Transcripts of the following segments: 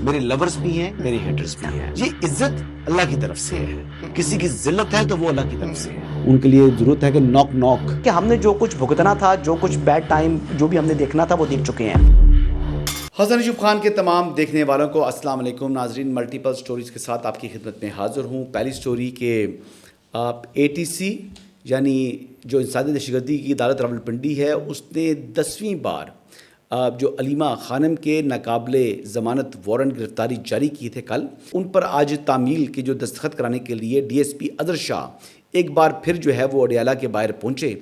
میرے لورز بھی ہیں، میرے ہیٹرز بھی ہیں. یہ عزت اللہ کی طرف سے ہے. کسی کی ذلت ہے تو وہ اللہ کی طرف سے ہے. ان کے لیے ضرورت ہے کہ نوک نوک کہ ہم نے جو کچھ بھگتنا تھا، جو کچھ بیڈ ٹائم جو بھی ہم نے دیکھنا تھا وہ دیکھ چکے ہیں. حسن ایوب خان کے تمام دیکھنے والوں کو السلام علیکم. ناظرین، ملٹیپل سٹوریز کے ساتھ آپ کی خدمت میں حاضر ہوں. پہلی سٹوری کہ ATC یعنی جو انسانی دہشت گردی کی عدالت راولپنڈی ہے، اس نے 10ویں بار جو علیمہ خانم کے ناقابل ضمانت وارنٹ گرفتاری جاری کی تھے کل، ان پر آج تعمیل کے جو دستخط کرانے کے لیے DSP اظہر شاہ ایک بار پھر جو ہے وہ اڈیالہ کے باہر پہنچے.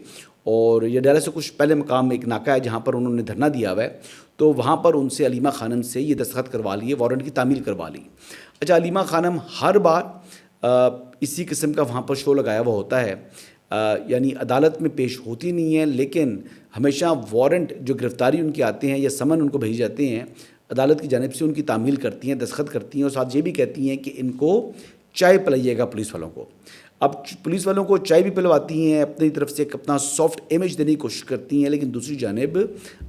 اور یہ اڈیالہ سے کچھ پہلے مقام ایک ناکہ ہے جہاں پر انہوں نے دھرنا دیا ہوا ہے، تو وہاں پر ان سے علیمہ خانم سے یہ دستخط کروا لیے، وارنٹ کی تعمیل کروا لی. اچھا، علیمہ خانم ہر بار اسی قسم کا وہاں پر شو لگایا ہوا ہوتا ہے، یعنی عدالت میں پیش ہوتی نہیں ہے، لیکن ہمیشہ وارنٹ جو گرفتاری ان کے آتے ہیں یا سمن ان کو بھیجے جاتے ہیں، عدالت کی جانب سے ان کی تعمیل کرتی ہیں، دستخط کرتی ہیں، اور ساتھ یہ بھی کہتی ہیں کہ ان کو چائے پلائیے گا پولیس والوں کو. اب پولیس والوں کو چائے بھی پلواتی ہیں، اپنی طرف سے ایک اپنا سافٹ امیج دینے کی کوشش کرتی ہیں، لیکن دوسری جانب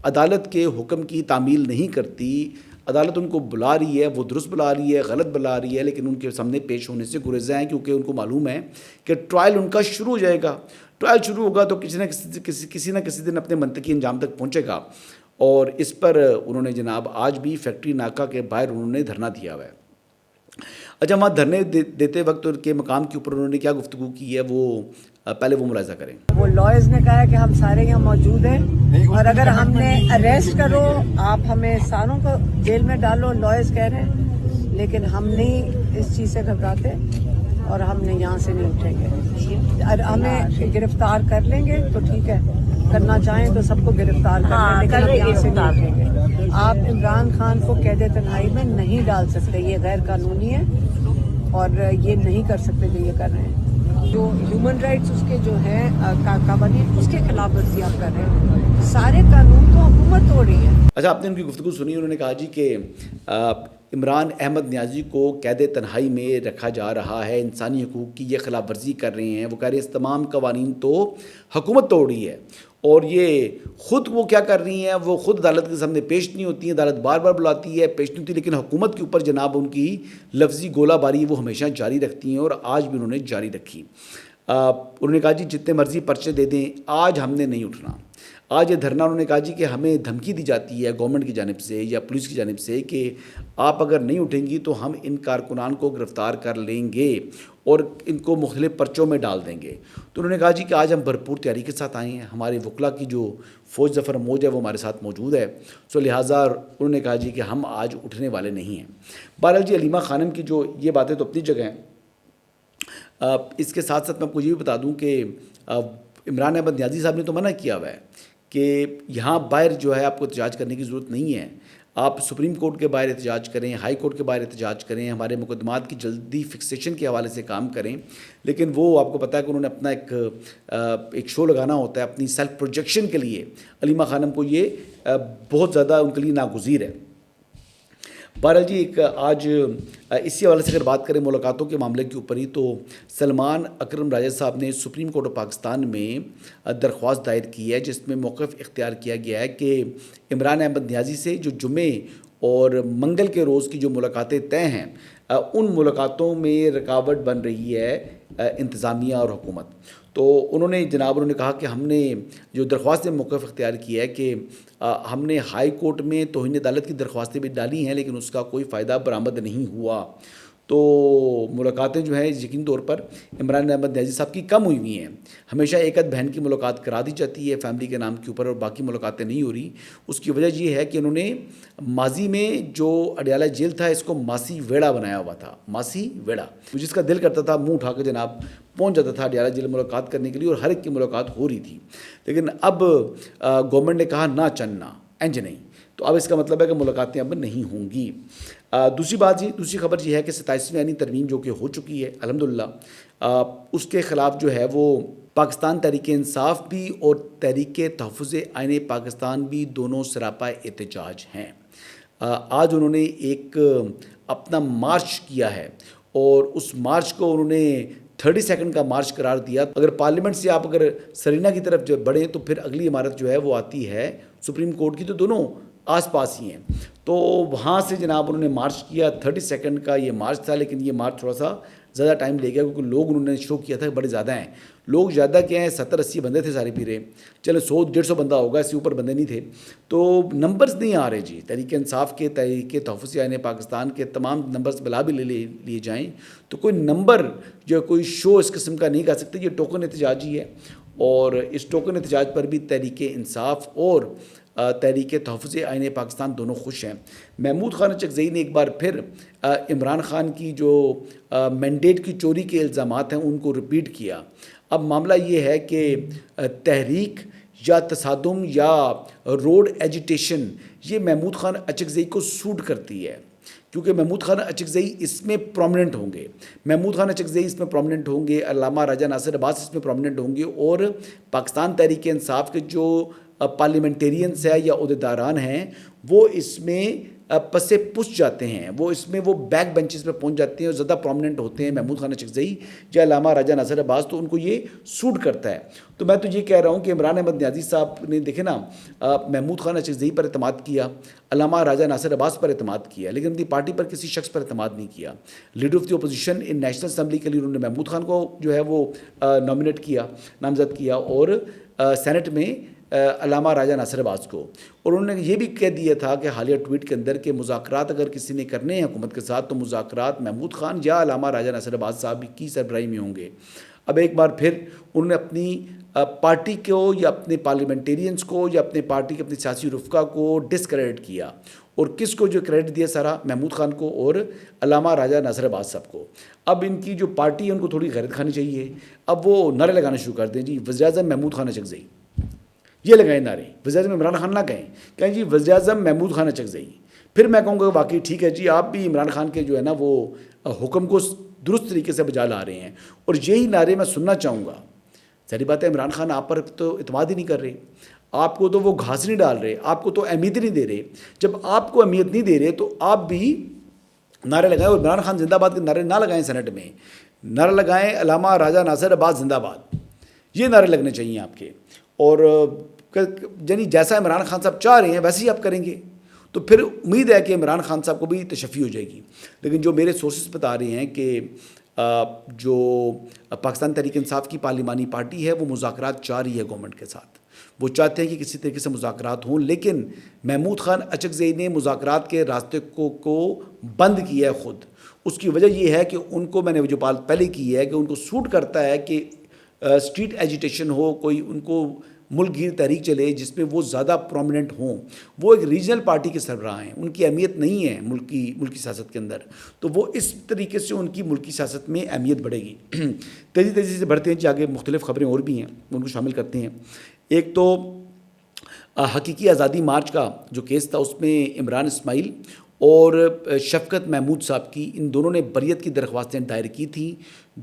عدالت کے حکم کی تعمیل نہیں کرتی. عدالت ان کو بلا رہی ہے، وہ درست بلا رہی ہے، غلط بلا رہی ہے، لیکن ان کے سامنے پیش ہونے سے گریزاں ہیں، کیونکہ ان کو معلوم ہے کہ ٹرائل ان کا شروع ہو جائے گا. ٹرائل شروع ہوگا تو کسی نہ کسی دن اپنے منطقی انجام تک پہنچے گا. اور اس پر انہوں نے جناب آج بھی فیکٹری ناکہ کے باہر انہوں نے دھرنا دیا ہوا ہے. اچھا، وہاں دھرنے دیتے وقت ان کے مقام کے اوپر انہوں نے کیا گفتگو کی ہے، وہ پہلے وہ ملاحظہ کریں. وہ لائرز نے کہا ہے کہ ہم سارے یہاں موجود ہیں، اور اگر ہم نے اریسٹ کرو، آپ ہمیں ساروں کو جیل میں ڈالو، لائرز کہہ رہے ہیں، لیکن ہم نہیں اس چیز سے گھبراتے اور ہم نے یہاں سے نہیں اٹھیں گے. اور ہمیں گرفتار کر لیں گے تو ٹھیک ہے، کرنا چاہیں تو سب کو گرفتار کر لیں، لیکن ہم یہاں سے نہیں اٹھیں گے. آپ عمران خان کو قید تنہائی میں نہیں ڈال سکتے، یہ غیر قانونی ہے اور یہ نہیں کر سکتے جو یہ کر رہے ہیں. جو ہیومن رائٹس اس کے جو ہیں قوانین، اس کے خلاف ورزی آپ کر رہے ہیں. سارے قانون کو حکومت توڑ رہی ہے. اچھا، آپ نے ان کی گفتگو سنی. انہوں نے کہا جی کہ عمران احمد نیازی کو قید تنہائی میں رکھا جا رہا ہے، انسانی حقوق کی یہ خلاف ورزی کر رہے ہیں. وہ کہہ رہے ہیں اس تمام قوانین تو حکومت توڑ رہی ہے، اور یہ خود وہ کیا کر رہی ہیں، وہ خود عدالت کے سامنے پیش نہیں ہوتی ہیں، عدالت بار بار بلاتی ہے، پیش نہیں ہوتی، لیکن حکومت کے اوپر جناب ان کی لفظی گولہ باری وہ ہمیشہ جاری رکھتی ہیں، اور آج بھی انہوں نے جاری رکھی. انہوں نے کہا جی جتنے مرضی پرچے دے دیں، آج ہم نے نہیں اٹھنا. آج یہ دھرنا، انہوں نے کہا جی کہ ہمیں دھمکی دی جاتی ہے گورنمنٹ کی جانب سے یا پولیس کی جانب سے کہ آپ اگر نہیں اٹھیں گی تو ہم ان کارکنان کو گرفتار کر لیں گے اور ان کو مختلف پرچوں میں ڈال دیں گے. تو انہوں نے کہا جی کہ آج ہم بھرپور تیاری کے ساتھ آئے ہیں، ہمارے وکلا کی جو فوج ظفر موج ہے وہ ہمارے ساتھ موجود ہے، سو لہٰذا انہوں نے کہا جی کہ ہم آج اٹھنے والے نہیں ہیں. بہرحال جی، علیمہ خانم کی جو یہ باتیں تو اپنی جگہ ہیں. اس کے ساتھ ساتھ میں آپ کو یہ بھی بتا دوں کہ عمران احمد نیازی صاحب نے تو منع کیا ہوا ہے کہ یہاں باہر جو ہے آپ کو احتجاج کرنے کی ضرورت نہیں ہے، آپ سپریم کورٹ کے باہر احتجاج کریں، ہائی کورٹ کے باہر احتجاج کریں، ہمارے مقدمات کی جلدی فکسیشن کے حوالے سے کام کریں. لیکن وہ آپ کو پتہ ہے کہ انہوں نے اپنا ایک شو لگانا ہوتا ہے اپنی سیلف پروجیکشن کے لیے. علیمہ خانم کو یہ بہت زیادہ ان کے لیے ناگزیر ہے. بہرحال جی، ایک آج اسی حوالے سے اگر بات کریں ملاقاتوں کے معاملے کے اوپر ہی، تو سلمان اکرم راجہ صاحب نے سپریم کورٹ آف پاکستان میں درخواست دائر کی ہے، جس میں موقف اختیار کیا گیا ہے کہ عمران احمد نیازی سے جو جمعے اور منگل کے روز کی جو ملاقاتیں طے ہیں، ان ملاقاتوں میں رکاوٹ بن رہی ہے انتظامیہ اور حکومت. تو انہوں نے کہا کہ ہم نے جو درخواست میں موقف اختیار کیا ہے کہ ہم نے ہائی کورٹ میں توہین عدالت کی درخواستیں بھی ڈالی ہیں، لیکن اس کا کوئی فائدہ برآمد نہیں ہوا. تو ملاقاتیں جو ہیں یقینی طور پر عمران احمد نیازی صاحب کی کم ہوئی ہیں. ہمیشہ ایک آدھ بہن کی ملاقات کرا دی جاتی ہے فیملی کے نام کے اوپر، اور باقی ملاقاتیں نہیں ہو رہی. اس کی وجہ یہ ہے کہ انہوں نے ماضی میں جو اڈیالہ جیل تھا اس کو ماسی ویڑا بنایا ہوا تھا. ماسی ویڑا، جس کا دل کرتا تھا منہ اٹھا کے جناب پہنچ جاتا تھا اڈیالہ جیل ملاقات کرنے کے لیے، اور ہر ایک کی ملاقات ہو رہی تھی. لیکن اب گورنمنٹ نے کہا نہ چننا انج نہیں، تو اب اس کا مطلب ہے کہ ملاقاتیں اب نہیں ہوں گی. دوسری خبر یہ ہے کہ 27ویں آئینی ترمیم جو کہ ہو چکی ہے الحمدللہ، اس کے خلاف جو ہے وہ پاکستان تحریک انصاف بھی اور تحریک تحفظ آئین پاکستان بھی دونوں سراپا احتجاج ہیں. آج انہوں نے ایک اپنا مارچ کیا ہے، اور اس مارچ کو انہوں نے 30 سیکنڈ کا مارچ قرار دیا. اگر پارلیمنٹ سے آپ اگر سرینا کی طرف جو بڑھیں تو پھر اگلی عمارت جو ہے وہ آتی ہے سپریم کورٹ کی. تو دونوں آس پاس ہی ہیں. تو وہاں سے جناب انہوں نے مارچ کیا. 32 کا یہ مارچ تھا, لیکن یہ مارچ تھوڑا سا زیادہ ٹائم لے گیا کیونکہ لوگ انہوں نے شو کیا تھا کہ بڑے زیادہ ہیں. لوگ زیادہ کیا ہیں, 70-80 بندے تھے سارے پیرے, چلو 100-150 بندہ ہوگا, اس سے اوپر بندے نہیں تھے. تو نمبرز نہیں آ رہے جی. تحریک انصاف کے, تحریک تحفظ آئین پاکستان کے تمام نمبرز بلا بھی لیے جائیں تو کوئی نمبر جو کوئی شو اس قسم کا نہیں کر سکتے. یہ ٹوکن احتجاج ہی ہے, اور اس ٹوکن احتجاج پر بھی تحریک انصاف اور تحریک تحفظ آئین پاکستان دونوں خوش ہیں. محمود خان اچکزئی نے ایک بار پھر عمران خان کی جو مینڈیٹ کی چوری کے الزامات ہیں ان کو ریپیٹ کیا. اب معاملہ یہ ہے کہ تحریک یا تصادم یا روڈ ایجیٹیشن یہ محمود خان اچکزئی کو سوٹ کرتی ہے, کیونکہ محمود خان اچکزئی اس میں پرومیننٹ ہوں گے. محمود خان اچکزئی اس میں پرومیننٹ ہوں گے, علامہ راجہ ناصر عباس اس میں پرومیننٹ ہوں گے, اور پاکستان تحریک انصاف کے جو پارلیمنٹیرینس ہے یا عہدیداران ہیں وہ اس میں پسے پس جاتے ہیں, وہ اس میں وہ بیک بینچز پہ پہنچ جاتے ہیں اور زیادہ پرومیننٹ ہوتے ہیں محمود خان اچکزئی یا علامہ راجہ ناصر عباس, تو ان کو یہ سوٹ کرتا ہے. تو میں تو یہ کہہ رہا ہوں کہ عمران احمد نیازی صاحب نے دیکھے نا محمود خان اچکزئی پر اعتماد کیا, علامہ راجہ ناصر عباس پر اعتماد کیا, لیکن اپنی پارٹی پر کسی شخص پر اعتماد نہیں کیا. Leader of the opposition in national assembly کے لیے انہوں نے محمود خان کو جو ہے وہ نامنیٹ کیا, نامزد کیا, اور سینٹ میں علامہ راجہ ناصر عباس کو. اور انہوں نے یہ بھی کہہ دیا تھا کہ حالیہ ٹویٹ کے اندر کہ مذاکرات اگر کسی نے کرنے ہیں حکومت کے ساتھ تو مذاکرات محمود خان یا علامہ راجہ ناصر عباس صاحب کی سربراہی میں ہوں گے. اب ایک بار پھر انہوں نے اپنی پارٹی کو یا اپنے پارلیمنٹیرینس کو یا اپنے پارٹی کے اپنے سیاسی رفقا کو ڈسکریڈٹ کیا, اور کس کو جو کریڈٹ دیا سارا, محمود خان کو اور علامہ راجہ ناصر عباس صاحب کو. اب ان کی جو پارٹی ہے ان کو تھوڑی غیرت کھانی چاہیے. اب وہ نعرے لگانا شروع کر دیں جی وزیر اعظم محمود خان اچکزئی, یہ لگائیں نعرے. وزیر اعظم عمران خان نہ کہیں جی وزیر اعظم محمود خان اچکزئی. پھر میں کہوں گا واقعی ٹھیک ہے جی, آپ بھی عمران خان کے جو ہے نا وہ حکم کو درست طریقے سے بجا لا رہے ہیں, اور یہی نعرے میں سننا چاہوں گا. ظاہری بات ہے عمران خان آپ پر تو اعتماد ہی نہیں کر رہے, آپ کو تو وہ گھاس نہیں ڈال رہے, آپ کو تو اہمیت نہیں دے رہے. جب آپ کو اہمیت نہیں دے رہے تو آپ بھی نعرے لگائیں, اور عمران خان زندہ باد کے نعرے نہ لگائیں, سینٹ میں نعرے لگائیں علامہ راجہ ناصر عباس زندہ باد, یہ نعرے لگنے چاہیے آپ کے. اور یعنی جیسا عمران خان صاحب چاہ رہے ہیں ویسے ہی آپ کریں گے تو پھر امید ہے کہ عمران خان صاحب کو بھی تشفی ہو جائے گی. لیکن جو میرے سورسز بتا رہے ہیں کہ جو پاکستان تحریک انصاف کی پارلیمانی پارٹی ہے وہ مذاکرات چاہ رہی ہے گورنمنٹ کے ساتھ, وہ چاہتے ہیں کہ کسی طریقے سے مذاکرات ہوں, لیکن محمود خان اچکزئی نے مذاکرات کے راستے کو بند کیا ہے خود. اس کی وجہ یہ ہے کہ ان کو, میں نے جو بات پہلے کی ہے کہ ان کو سوٹ کرتا ہے کہ اسٹریٹ ایجیٹیشن ہو, کوئی ان کو ملک گیر تحریک چلے جس میں وہ زیادہ پرومیننٹ ہوں. وہ ایک ریجنل پارٹی کے سربراہ ہیں, ان کی اہمیت نہیں ہے ملکی سیاست کے اندر, تو وہ اس طریقے سے ان کی ملکی سیاست میں اہمیت بڑھے گی. تیزی سے بڑھتے ہیں جی, آگے مختلف خبریں اور بھی ہیں ان کو شامل کرتے ہیں. ایک تو حقیقی آزادی مارچ کا جو کیس تھا اس میں عمران اسماعیل اور شفقت محمود صاحب کی, ان دونوں نے بریت کی درخواستیں دائر کی تھیں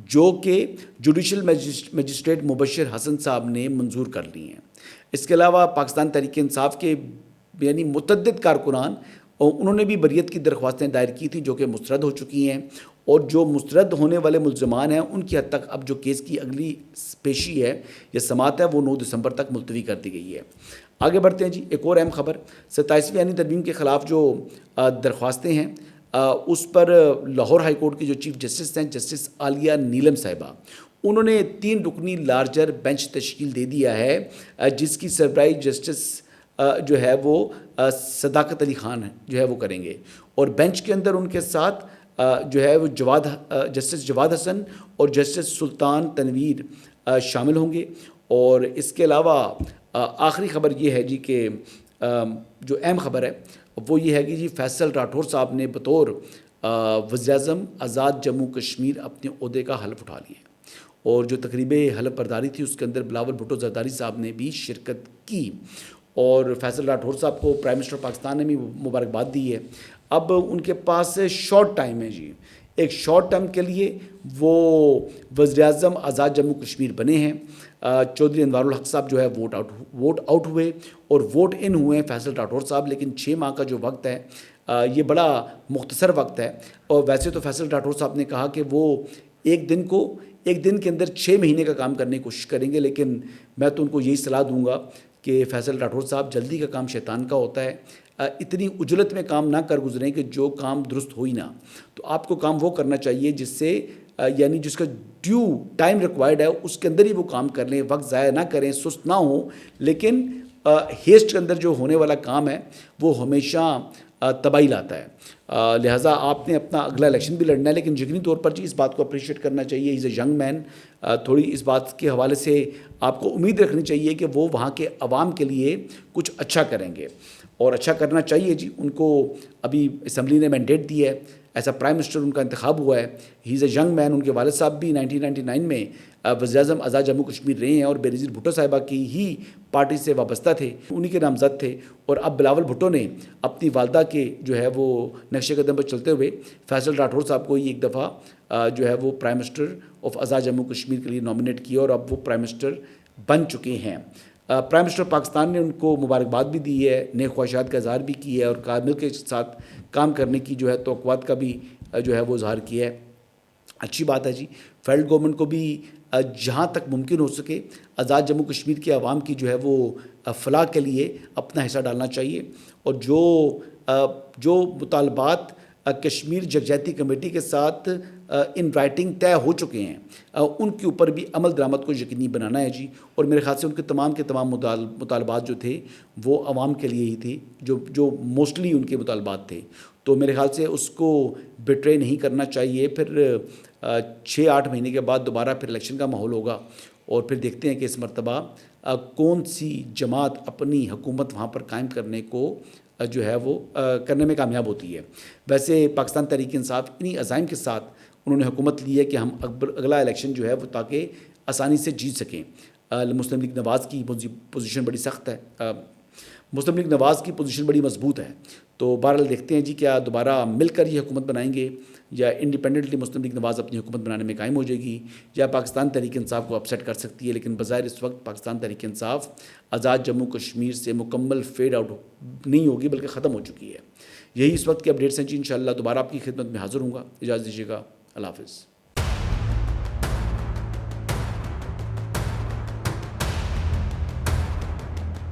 جو کہ جوڈیشل مجسٹریٹ مبشر حسن صاحب نے منظور کر لی ہیں. اس کے علاوہ پاکستان تحریک انصاف کے یعنی متعدد کارکنان انہوں نے بھی بریت کی درخواستیں دائر کی تھیں جو کہ مسترد ہو چکی ہیں, اور جو مسترد ہونے والے ملزمان ہیں ان کی حد تک اب جو کیس کی اگلی پیشی ہے یا سماعت ہے وہ 9 دسمبر تک ملتوی کر دی گئی ہے. آگے بڑھتے ہیں جی. ایک اور اہم خبر, 27ویں آئینی ترمیم کے خلاف جو درخواستیں ہیں اس پر لاہور ہائی کورٹ کی جو چیف جسٹس ہیں جسٹس عالیہ نیلم صاحبہ, انہوں نے 3 رکنی لارجر بینچ تشکیل دے دیا ہے جس کی سربراہی جسٹس جو ہے وہ صداقت علی خان جو ہے وہ کریں گے, اور بینچ کے اندر ان کے ساتھ جو ہے وہ جسٹس جواد حسن اور جسٹس سلطان تنویر شامل ہوں گے. اور اس کے علاوہ آخری خبر یہ ہے جی کہ جو اہم خبر ہے وہ یہ ہے کہ جی فیصل راٹھور صاحب نے بطور وزیر اعظم آزاد جموں کشمیر اپنے عہدے کا حلف اٹھا لیا, اور جو تقریب حلف برداری تھی اس کے اندر بلاول بھٹو زرداری صاحب نے بھی شرکت کی, اور فیصل راٹھور صاحب کو پرائم منسٹر پاکستان نے بھی مبارکباد دی ہے. اب ان کے پاس شارٹ ٹائم ہے جی, ایک شارٹ ٹرم کے لیے وہ وزیر اعظم آزاد جموں کشمیر بنے ہیں. چودھری انوار الحق صاحب جو ہے ووٹ آؤٹ ہوئے اور ووٹ ان ہوئے ہیں فیصل راٹھور صاحب, لیکن 6 ماہ کا جو وقت ہے یہ بڑا مختصر وقت ہے. اور ویسے تو فیصل راٹھور صاحب نے کہا کہ وہ ایک دن کے اندر 6 مہینے کا کام کرنے کی کوشش کریں گے, لیکن میں تو ان کو یہی صلاح دوں گا کہ فیصل راٹھور صاحب جلدی کا کام شیطان کا ہوتا ہے, اتنی اجلت میں کام نہ کر گزریں کہ جو کام درست ہو ہی نہ. تو آپ کو کام وہ کرنا چاہیے جس سے یعنی جس کا ڈیو ٹائم ریکوائرڈ ہے اس کے اندر ہی وہ کام کر لیں, وقت ضائع نہ کریں, سست نہ ہوں. لیکن ہیسٹ کے اندر جو ہونے والا کام ہے وہ ہمیشہ تباہی لاتا ہے. لہٰذا آپ نے اپنا اگلا الیکشن بھی لڑنا ہے, لیکن یقینی طور پر جی اس بات کو اپریشیٹ کرنا چاہیے, از اے ینگ مین. تھوڑی اس بات کے حوالے سے آپ کو امید رکھنی چاہیے کہ وہ وہاں کے عوام کے لیے کچھ اچھا کریں گے, اور اچھا کرنا چاہیے جی. ان کو ابھی اسمبلی نے مینڈیٹ دی ہے, ایسا پرائم منسٹر ان کا انتخاب ہوا ہے. ہی از اے ینگ مین. ان کے والد صاحب بھی 1999 میں وزیر اعظم آزاد جموں کشمیر رہے ہیں اور بے نظیر بھٹو صاحبہ کی ہی پارٹی سے وابستہ تھے, انہی کے نامزد تھے. اور اب بلاول بھٹو نے اپنی والدہ کے جو ہے وہ نقش قدم پر چلتے ہوئے فیصل راٹھور صاحب کو ہی ایک دفعہ جو ہے وہ پرائم منسٹر آف آزاد جموں کشمیر کے لیے نامنیٹ کیا, اور اب وہ پرائم منسٹر بن چکے ہیں. پرائم منسٹر پاکستان نے ان کو مبارکباد بھی دی ہے, نیک خواہشات کا اظہار بھی کیا ہے, اور کارمل کے ساتھ کام کرنے کی جو ہے توقعات کا بھی جو ہے وہ اظہار کیا ہے. اچھی بات ہے جی. فیڈرل گورنمنٹ کو بھی جہاں تک ممکن ہو سکے آزاد جموں کشمیر کے عوام کی جو ہے وہ فلاح کے لیے اپنا حصہ ڈالنا چاہیے, اور جو مطالبات کشمیر یکجہتی کمیٹی کے ساتھ ان رائٹنگ طے ہو چکے ہیں ان کے اوپر بھی عمل درآمد کو یقینی بنانا ہے جی. اور میرے خیال سے ان کے تمام مطالبات جو تھے وہ عوام کے لیے ہی تھے, جو موسٹلی ان کے مطالبات تھے. تو میرے خیال سے اس کو بٹرے نہیں کرنا چاہیے. پھر 6-8 مہینے کے بعد دوبارہ پھر الیکشن کا ماحول ہوگا, اور پھر دیکھتے ہیں کہ اس مرتبہ کون سی جماعت اپنی حکومت وہاں پر قائم کرنے کو جو ہے وہ کرنے میں کامیاب ہوتی ہے. ویسے پاکستان تحریک انصاف انہی عزائم کے ساتھ انہوں نے حکومت لی ہے کہ ہم اگلا الیکشن جو ہے وہ تاکہ آسانی سے جیت سکیں. مسلم لیگ نواز کی پوزیشن بڑی سخت ہے, مسلم لیگ نواز کی پوزیشن بڑی مضبوط ہے. تو بہرحال دیکھتے ہیں جی کیا دوبارہ مل کر یہ حکومت بنائیں گے, یا انڈیپینڈنٹلی مسلم لیگ نواز اپنی حکومت بنانے میں قائم ہو جائے گی, یا پاکستان تحریک انصاف کو اپسیٹ کر سکتی ہے. لیکن بظاہر اس وقت پاکستان تحریک انصاف آزاد جموں کشمیر سے مکمل فیڈ آؤٹ نہیں ہوگی بلکہ ختم ہو چکی ہے. یہی اس وقت کی اپڈیٹس ہیں جی. انشاءاللہ دوبارہ آپ کی خدمت میں حاضر ہوں گا. اجازت دیجیے گا. اللہ حافظ.